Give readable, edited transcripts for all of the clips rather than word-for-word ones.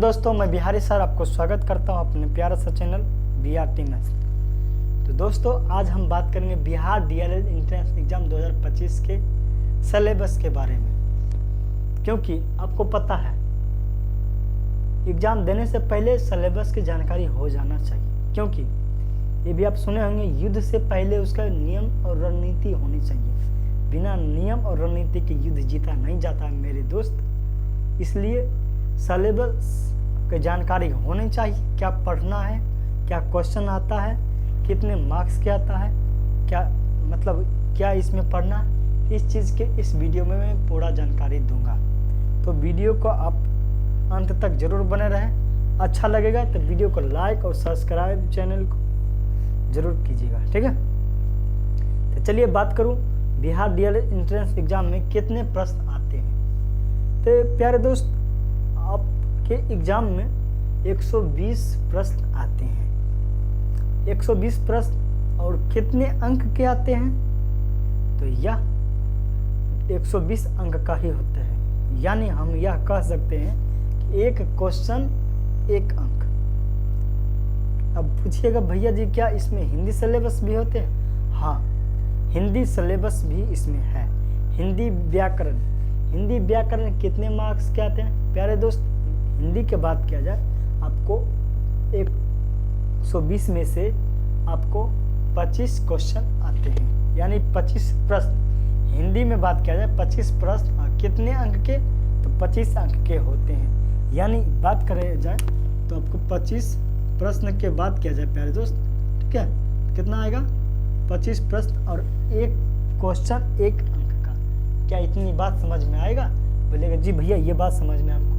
दोस्तों, मैं बिहारी सर आपको स्वागत करता हूं अपने प्यारा सा चैनल BRT मैथ्स। तो दोस्तों, आज हम बात करेंगे बिहार DLED एंट्रेंस एग्जाम 2025 के सिलेबस के बारे में। क्योंकि आपको पता है एग्जाम देने से पहले सिलेबस की जानकारी हो जाना चाहिए, क्योंकि ये भी आप सुने होंगे युद्ध से पहले उसका नियम और रणनीति होनी चाहिए। बिना नियम और रणनीति के युद्ध जीता नहीं जाता है मेरे दोस्त। इसलिए सिलेबस की जानकारी होनी चाहिए। क्या पढ़ना है, क्या क्वेश्चन आता है, कितने मार्क्स के आता है, क्या मतलब क्या इसमें पढ़ना है, इस चीज़ के इस वीडियो में मैं पूरा जानकारी दूंगा। तो वीडियो को आप अंत तक जरूर बने रहें। अच्छा लगेगा तो वीडियो को लाइक और सब्सक्राइब चैनल को जरूर कीजिएगा, ठीक है। तो चलिए बात करूं बिहार DLED एंट्रेंस एग्जाम में कितने प्रश्न आते हैं। तो प्यारे दोस्त, आपके एग्जाम में 120 प्रश्न आते हैं। 120 प्रश्न और कितने अंक के आते हैं, तो यह 120 अंक का ही होता है। यानी हम यह कह सकते हैं कि एक क्वेश्चन एक अंक। अब पूछिएगा भैया जी क्या इसमें हिंदी सिलेबस भी होते हैं? हाँ, हिंदी सिलेबस भी इसमें है। हिंदी व्याकरण कितने मार्क्स के आते हैं? प्यारे दोस्त, हिंदी के बात किया जाए आपको 120 में से आपको 25 क्वेश्चन आते हैं, यानी 25 प्रश्न। हिंदी में बात किया जाए 25 प्रश्न कितने अंक के, तो 25 अंक के होते हैं। यानी बात करें जाए तो आपको 25 प्रश्न के बात किया जाए प्यारे दोस्त, ठीक है, कितना आएगा? 25 प्रश्न और एक क्वेश्चन एक अंक का। क्या इतनी बात समझ में आएगा? बोलेगा जी भैया ये बात समझ में हमको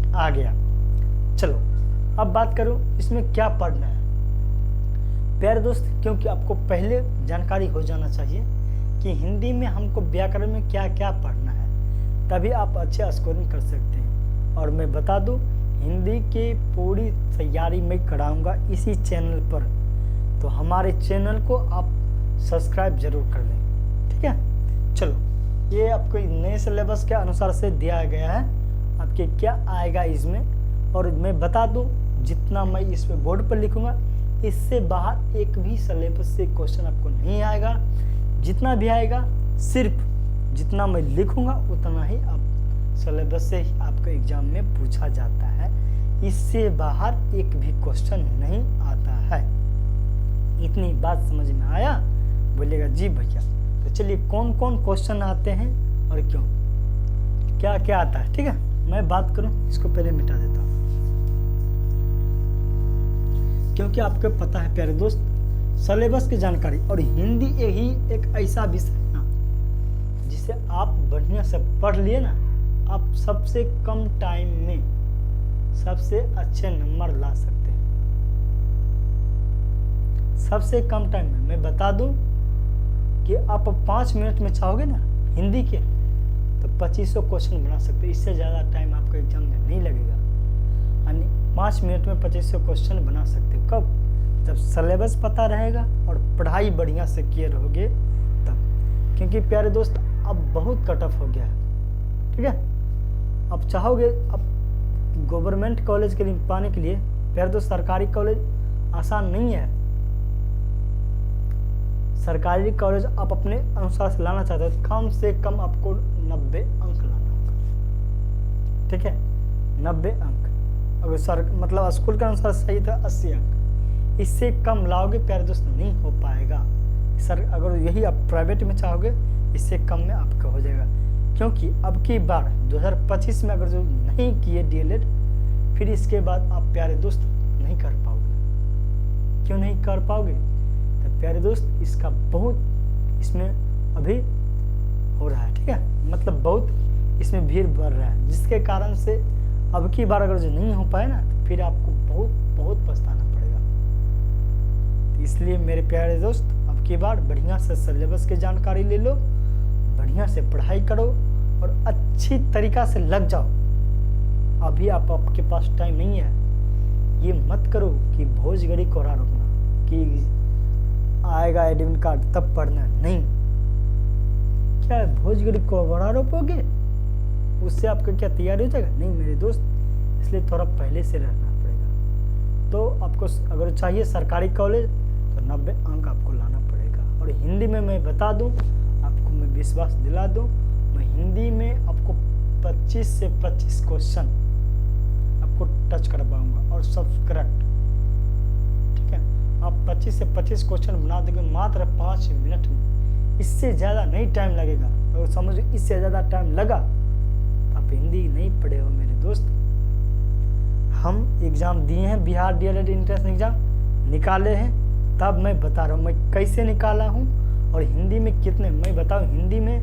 आ गया। चलो अब बात करूं इसमें क्या पढ़ना है प्यारे दोस्त। क्योंकि आपको पहले जानकारी हो जाना चाहिए कि हिंदी में हमको व्याकरण में क्या क्या पढ़ना है, तभी आप अच्छे स्कोरिंग कर सकते हैं। और मैं बता दूं हिंदी की पूरी तैयारी मैं कराऊंगा इसी चैनल पर, तो हमारे चैनल को आप सब्सक्राइब जरूर कर लें, ठीक है। चलो, ये आपको नए सिलेबस के अनुसार से दिया गया है आपके क्या आएगा इसमें। और मैं बता दूं जितना मैं इसमें बोर्ड पर लिखूंगा इससे बाहर एक भी सिलेबस से क्वेश्चन आपको नहीं आएगा। जितना भी आएगा सिर्फ जितना मैं लिखूंगा उतना ही आप सिलेबस से ही आपको एग्जाम में पूछा जाता है। इससे बाहर एक भी क्वेश्चन नहीं आता है। इतनी बात समझ में आया? बोलेगा जी भैया। तो चलिए कौन कौन क्वेश्चन आते हैं और क्यों, क्या क्या आता है, ठीक है। मैं बात करूं इसको पहले मिटा देता हूं, क्योंकि आपको पता है प्यारे दोस्त सिलेबस की जानकारी और हिंदी यही एक ऐसा विषय है ना जिसे आप बढ़िया से पढ़ लिए ना, आप सबसे कम टाइम में सबसे अच्छे नंबर ला सकते हैं। सबसे कम टाइम में मैं बता दूं कि आप 5 मिनट में चाहोगे ना हिंदी के तो 2500 क्वेश्चन बना सकते हैं। इससे ज़्यादा टाइम आपको एग्जाम में नहीं लगेगा। यानी 5 मिनट में 2500 क्वेश्चन बना सकते हो। कब? जब सिलेबस पता रहेगा और पढ़ाई बढ़िया से किए रहोगे तब। क्योंकि प्यारे दोस्त अब बहुत कट ऑफ हो गया है, ठीक है। अब चाहोगे अब गवर्नमेंट कॉलेज के लिए पाने के लिए प्यारे दोस्त सरकारी कॉलेज आसान नहीं है। सरकारी कॉलेज आप अपने अनुसार से लाना चाहते हो तो कम से कम आपको 90 अंक लाना होगा, ठीक है। 90 अंक अगर मतलब स्कूल के अनुसार सही था 80 अंक। इससे कम लाओगे प्यारे दोस्त नहीं हो पाएगा सर। अगर यही आप प्राइवेट में चाहोगे इससे कम में आपका हो जाएगा। क्योंकि अब की बार 2025 में अगर जो नहीं किए DLED, फिर इसके बाद आप प्यारे दोस्त नहीं कर पाओगे। क्यों नहीं कर पाओगे? प्यारे दोस्त इसका बहुत इसमें अभी हो रहा है, ठीक है। मतलब बहुत इसमें भीड़ बढ़ रहा है, जिसके कारण से अब की बार अगर जो नहीं हो पाए ना तो फिर आपको बहुत पछताना पड़ेगा। तो इसलिए मेरे प्यारे दोस्त अब की बार बढ़िया से सिलेबस की जानकारी ले लो, बढ़िया से पढ़ाई करो और अच्छी तरीका से लग जाओ। अभी आपके पास टाइम नहीं है। ये मत करो कि भोजगरी कोहरा रोकना कि आएगा एडमिट कार्ड तब पढ़ना, नहीं। क्या भोजगरी को बढ़ा रोपोगे उससे आपका क्या तैयारी हो जाएगा? नहीं मेरे दोस्त, इसलिए थोड़ा पहले से रहना पड़ेगा। तो आपको अगर चाहिए सरकारी कॉलेज तो 90 अंक आपको लाना पड़ेगा। और हिंदी में मैं बता दूं, आपको मैं विश्वास दिला दूं, मैं हिंदी में आपको 25 से 25 क्वेश्चन आपको टच कर पाऊंगा और सब करेक्ट। ठीक है, आप 25 से 25 क्वेश्चन बना दोगे मात्र 5 मिनट में, इससे ज़्यादा नहीं टाइम लगेगा। अगर समझो इससे ज़्यादा टाइम लगा तो आप हिंदी नहीं पढ़े हो मेरे दोस्त। हम एग्ज़ाम दिए हैं, बिहार डीएलएड एंट्रेंस एग्ज़ाम निकाले हैं, तब मैं बता रहा हूँ मैं कैसे निकाला हूँ और हिंदी में कितने। मैं बताऊँ, हिंदी में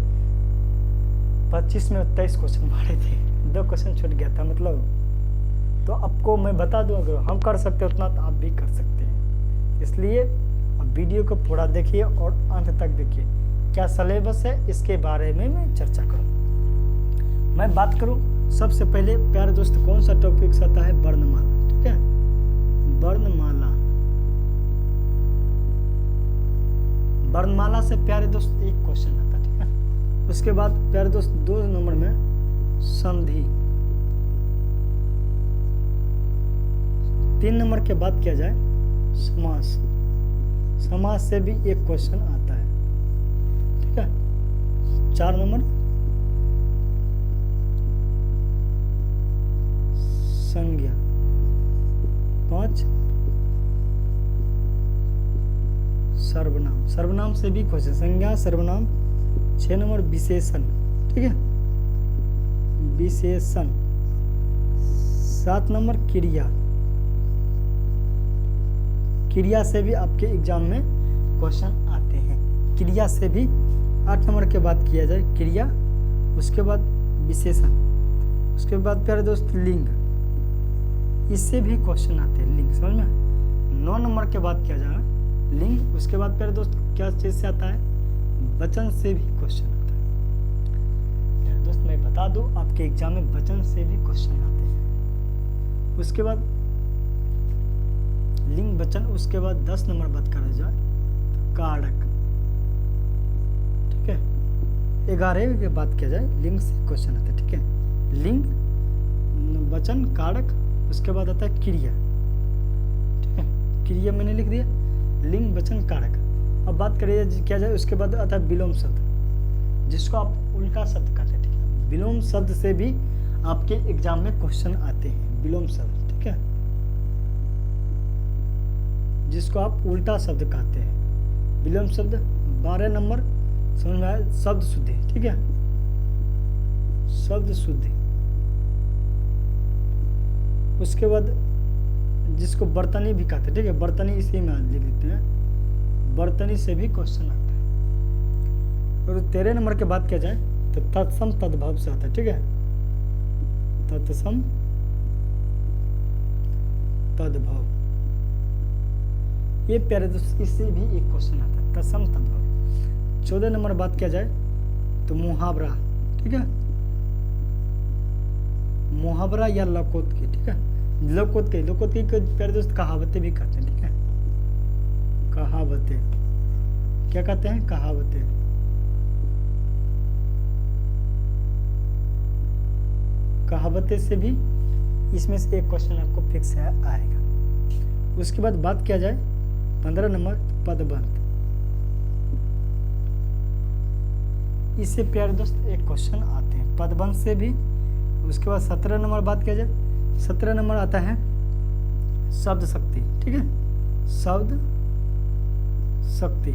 25 में 23 क्वेश्चन मारे थे, 2 क्वेश्चन छूट गया था मतलब। तो आपको मैं बता दूं, अगर हम कर सकते उतना तो आप भी कर सकते हैं। इसलिए अब वीडियो को पूरा देखिए और अंत तक देखिए, क्या सिलेबस है इसके बारे में मैं चर्चा करूं। मैं बात करूं सबसे पहले प्यारे दोस्त, कौन सा टॉपिक आता है, वर्णमाला। ठीक है, वर्णमाला। वर्णमाला से प्यारे दोस्त एक क्वेश्चन आता है। ठीक है, उसके बाद प्यारे दोस्त 2 नंबर में संधि, 3 नंबर के बाद किया जाए समास। समास से भी एक क्वेश्चन आता है। ठीक है, 4 नंबर संज्ञा, 5 सर्वनाम। सर्वनाम से भी क्वेश्चन, संज्ञा सर्वनाम। 6 नंबर विशेषण। ठीक है, विशेषण। 7 नंबर क्रिया। क्रिया से भी आपके एग्जाम में क्वेश्चन आते हैं। क्रिया से भी 8 नंबर के बाद किया जाए क्रिया, उसके बाद विशेषण, उसके बाद प्यारे दोस्त लिंग, इससे भी क्वेश्चन आते हैं। लिंग समझ में। 9 नंबर के बाद किया जाए लिंग, उसके बाद प्यारे दोस्त क्या चीज से आता है, वचन से भी क्वेश्चन आता है। प्यारे दोस्त मैं बता दूं, आपके एग्जाम में वचन से भी क्वेश्चन आते हैं। उसके बाद लिंग वचन, उसके बाद 10 नंबर बात करा जाए कारक। ठीक है, 11 के बाद किया जाए लिंग से क्वेश्चन आता है। ठीक है, लिंग वचन कारक, उसके बाद आता है क्रिया। ठीक है, क्रिया मैंने लिख दिया, लिंग वचन कारक। अब बात करिए किया जाए, उसके बाद आता है विलोम शब्द, जिसको आप उल्टा शब्द कहते हैं। ठीक है, विलोम शब्द से भी आपके एग्जाम में क्वेश्चन आते हैं। विलोम शब्द, ठीक है, जिसको आप उल्टा शब्द कहते हैं। विलोम शब्द 12 नंबर समझ में आया, शब्द शुद्धि। ठीक है, शब्द शुद्धि। उसके बाद जिसको बर्तनी भी कहते हैं। ठीक है, बर्तनी इसी में लिख लेते हैं, बर्तनी से भी क्वेश्चन आता है। और 13 नंबर के बाद किया जाए तो तत्सम तद्भव से आता है। ठीक है, तत्सम तद्भव, ये प्यारे दोस्त इससे भी एक क्वेश्चन आता है, तत्सम तद्भव। 14 नंबर बात किया जाए तो मुहावरा। ठीक है, मुहावरा या लकोतकी। ठीक है, लकोतकी, लकोतकी को प्यारे दोस्त कहावतें भी कहते हैं। ठीक है, कहावतें क्या कहते हैं, कहावतें। कहावतें से भी इसमें से एक क्वेश्चन आपको फिक्स है आएगा। उसके बाद बात किया जाए 15 नंबर पदबंध, इससे प्यारे दोस्त एक क्वेश्चन आते हैं पदबंध से भी। उसके बाद 17 नंबर बात किया जाए, 17 नंबर आता है शब्द शक्ति। ठीक है, शब्द शक्ति,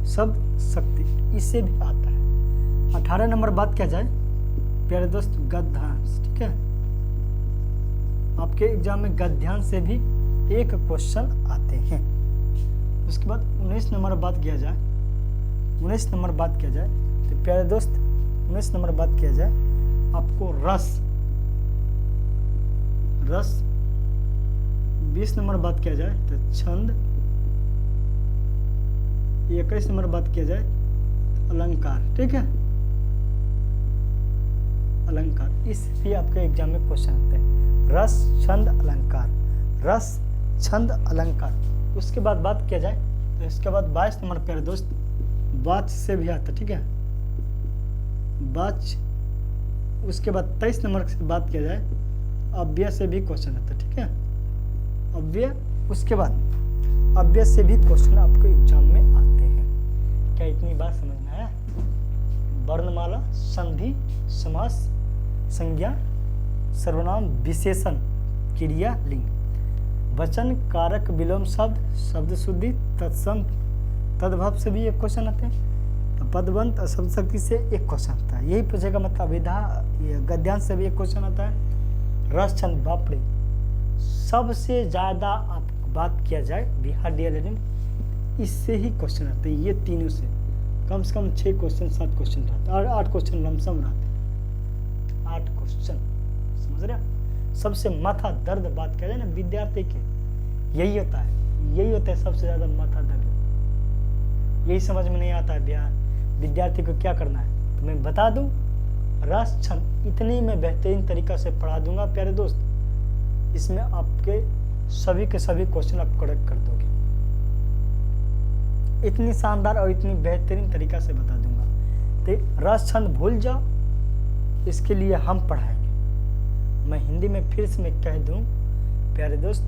शब्द शक्ति, इससे भी आता है। 18 नंबर बात किया जाए प्यारे दोस्त गद्यांश। ठीक है, आपके एग्जाम में गद्यांश से भी एक क्वेश्चन आते हैं। उसके बाद 19 नंबर बात किया जाए, 19 नंबर बात किया जाए तो प्यारे दोस्त 19 नंबर बात किया जाए आपको रस, रस। 20 नंबर बात किया जाए तो छंद। 21 नंबर बात किया जाए तो अलंकार। ठीक है, अलंकार, इस भी आपके एग्जाम में क्वेश्चन आते हैं, रस छंद अलंकार, रस छंद अलंकार। उसके बाद बात किया जाए तो इसके बाद 22 नंबर प्यारे दोस्त वाच्य से भी आता है। ठीक है, वाच्य उसके बाद 23 नंबर से बात किया जाए, अव्यय से भी क्वेश्चन आता है, ठीक है, अव्यय। उसके बाद अव्यय से भी क्वेश्चन आपको एग्जाम में आते हैं। क्या इतनी बात समझ में आया? वर्णमाला, संधि, समास, संज्ञा, सर्वनाम, विशेषण, क्रिया, लिंग, वचन, कारक, विलोम शब्द, शब्द शुद्धि, तत्सम, तद्भव से भी एक क्वेश्चन आते हैं। पदबंध, शब्द शक्ति से एक क्वेश्चन आता है, यही पूछेगा। मतलब विधा, गद्यांश से भी एक क्वेश्चन आता है। रस, छंद, बापड़ी, सबसे ज्यादा आप बात किया जाए बिहार डीएलएड में, इससे ही क्वेश्चन आते हैं। ये तीनों से कम 6 क्वेश्चन 7 क्वेश्चन रहते हैं, और 8 क्वेश्चन लमसम रहते हैं, 8 क्वेश्चन, समझ रहे हैं? सबसे माथा दर्द बात किया जाए ना विद्यार्थी के, यही होता है सबसे ज्यादा माथा दर्द। यही समझ में नहीं आता है विद्यार्थी को क्या करना है। तो मैं बता दूं, रस छंद इतनी मैं बेहतरीन तरीका से पढ़ा दूंगा प्यारे दोस्त, इसमें आपके सभी के सभी क्वेश्चन आप करेक्ट कर दोगे। इतनी शानदार और इतनी बेहतरीन तरीका से बता दूंगा। तो रस छंद भूल जाओ, इसके लिए हम पढ़ाएंगे। मैं हिंदी में फिर से मैं कह दूं प्यारे दोस्त,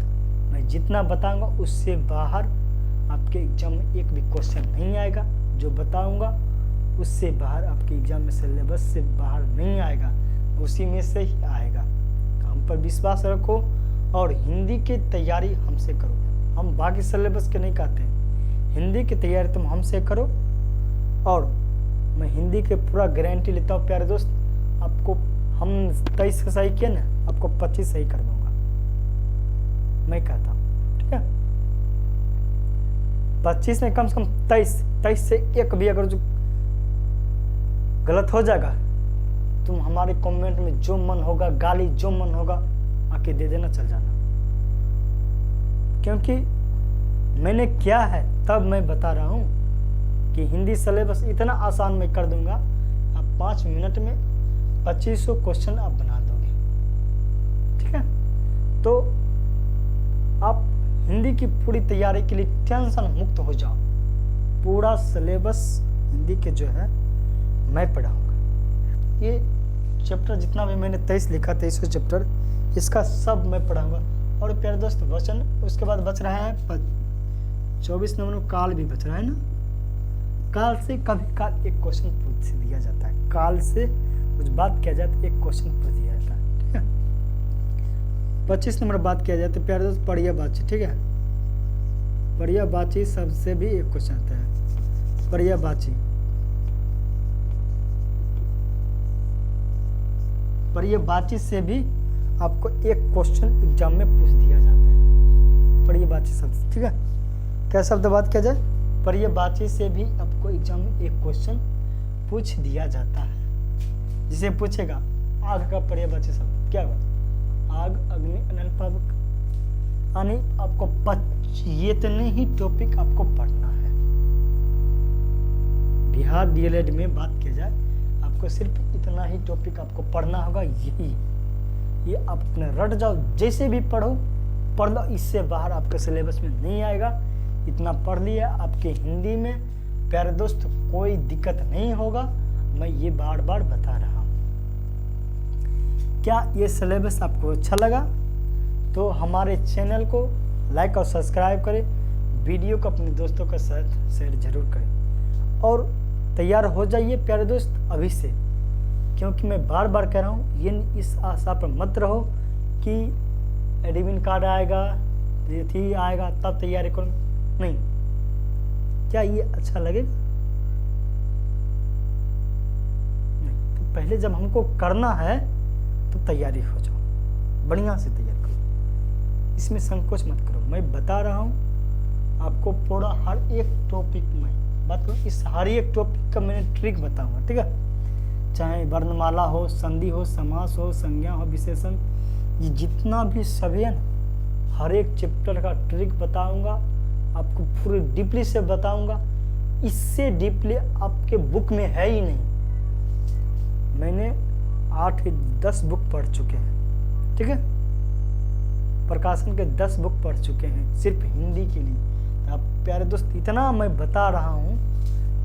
मैं जितना बताऊंगा उससे बाहर आपके एग्जाम में एक भी क्वेश्चन नहीं आएगा। जो बताऊंगा उससे बाहर आपके एग्जाम में सिलेबस से बाहर नहीं आएगा, उसी में से ही आएगा। हम पर विश्वास रखो और हिंदी की तैयारी हमसे करो। हम बाकी सिलेबस के नहीं कहते हैं, हिंदी की तैयारी तुम हमसे करो। और मैं हिंदी के पूरा गारंटी लेता हूँ प्यारे दोस्त, आपको हम 23 का सही किया ना, आपको 25 सही करवाऊंगा, मैं कहता हूँ, ठीक है। 25 में कम से कम 23 से एक भी अगर जो गलत हो जाएगा, तुम हमारे कमेंट में जो मन होगा, गाली जो मन होगा आके दे देना, चल जाना। क्योंकि मैंने किया है, तब मैं बता रहा हूँ कि हिंदी सिलेबस इतना आसान मैं कर दूंगा, आप 5 मिनट में 2500 क्वेश्चन आप बना दोगे, ठीक है। तो आप हिंदी की पूरी तैयारी के लिए टेंशन मुक्त हो जाओ। पूरा सिलेबस हिंदी के जो है मैं पढ़ाऊंगा। ये चैप्टर जितना भी मैंने 23 लिखा, 23 चैप्टर, इसका सब मैं पढ़ाऊंगा। और प्यारे दोस्त वचन, उसके बाद बच रहा है 24 नंबर में काल भी बच रहा है ना। काल से कभी काल एक क्वेश्चन पूछ दिया जाता है, काल से कुछ बात किया जाए तो एक क्वेश्चन पूछ दिया जाता है, ठीक है। 25 नंबर बात किया जाए तो प्यारे दोस्त पर्यायवाची, ठीक है। पर्यायवाची सबसे भी एक क्वेश्चन आता है। पर्यायवाची से भी आपको एक क्वेश्चन एग्जाम में पूछ दिया जाता है। पर्यायवाची शब्द, ठीक है। क्या शब्द बात किया जाए, पर्यायवाची से भी आपको एग्जाम में एक क्वेश्चन पूछ दिया जाता है। जिसे पूछेगा आग का पर्यायवाची शब्द क्या होगा, आग, अग्नि, अनल, पावक, यानी आपको ये इतने ही टॉपिक आपको पढ़ना है। बिहार डीएलएड में बात किया जाए, आपको सिर्फ इतना ही टॉपिक आपको पढ़ना होगा। ये आप अपने रट जाओ, जैसे भी पढ़ लो, इससे बाहर आपके सिलेबस में नहीं आएगा। इतना पढ़ लिया आपके हिंदी में प्यारे दोस्त, कोई दिक्कत नहीं होगा। मैं ये बार बार बता रहा हूँ। क्या ये सिलेबस आपको अच्छा लगा तो हमारे चैनल को लाइक और सब्सक्राइब करें, वीडियो को अपने दोस्तों के साथ शेयर जरूर करें और तैयार हो जाइए प्यारे दोस्त अभी से। क्योंकि मैं बार बार कह रहा हूँ, ये इस आशा पर मत रहो कि एडमिट कार्ड आएगा, ये आएगा तब तैयारी करो, नहीं। क्या ये अच्छा लगेगा? नहीं। तो पहले जब हमको करना है तो तैयारी हो जाओ, बढ़िया से तैयार करो, इसमें संकोच मत करो। मैं बता रहा हूँ आपको पूरा हर एक टॉपिक में बात करूँ, इस हर एक टॉपिक का मैंने ट्रिक बताऊंगा, ठीक है। चाहे वर्णमाला हो, संधि हो, समास हो, संज्ञा हो, विशेषण, ये जितना भी सभी है ना, हर एक चैप्टर का ट्रिक बताऊंगा आपको, पूरी डीपली से बताऊंगा। इससे डीपली आपके बुक में है ही नहीं। मैंने 8-10 बुक पढ़ चुके हैं, ठीक है। प्रकाशन के 10 बुक पढ़ चुके हैं सिर्फ हिंदी के लिए। आप प्यारे दोस्त, इतना मैं बता रहा हूँ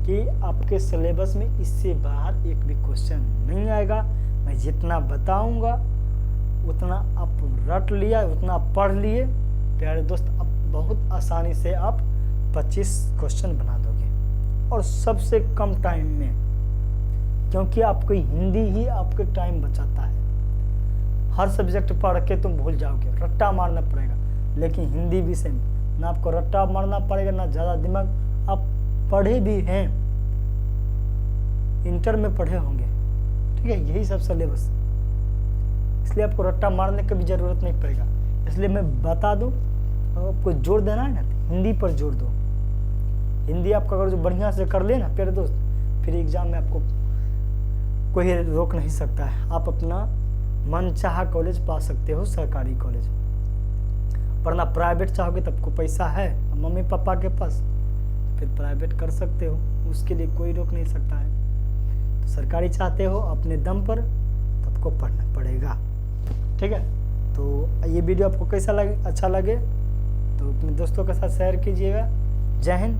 कि आपके सिलेबस में इससे बाहर एक भी क्वेश्चन नहीं आएगा। मैं जितना बताऊंगा उतना आप रट लिया, उतना पढ़ लिए प्यारे दोस्त, अब बहुत आसानी से आप 25 क्वेश्चन बना दोगे और सबसे कम टाइम में, क्योंकि आपको हिंदी ही आपके टाइम बचाता है। हर सब्जेक्ट पढ़ के तुम भूल जाओगे, रट्टा मारना पड़ेगा, लेकिन हिंदी भी सेम, ना आपको रट्टा मारना पड़ेगा ना ज़्यादा दिमाग। आप पढ़े भी हैं, इंटर में पढ़े होंगे, ठीक है, यही सब सिलेबस, इसलिए आपको रट्टा मारने की भी ज़रूरत नहीं पड़ेगा। इसलिए मैं बता दूं, आपको जोर देना है ना, हिंदी पर जोर दो। हिंदी आपका अगर जो बढ़िया से कर ले ना प्यारे दोस्त, फिर एग्जाम में आपको कोई रोक नहीं सकता है। आप अपना मनचाहा कॉलेज पा सकते हो, सरकारी कॉलेज। वरना प्राइवेट चाहोगे तब को पैसा है मम्मी पापा के पास, फिर प्राइवेट कर सकते हो, उसके लिए कोई रोक नहीं सकता है। तो सरकारी चाहते हो अपने दम पर, तब को पढ़ना पड़ेगा, ठीक है। तो ये वीडियो आपको कैसा लगे, अच्छा लगे तो अपने दोस्तों के साथ शेयर कीजिएगा। जय हिंद।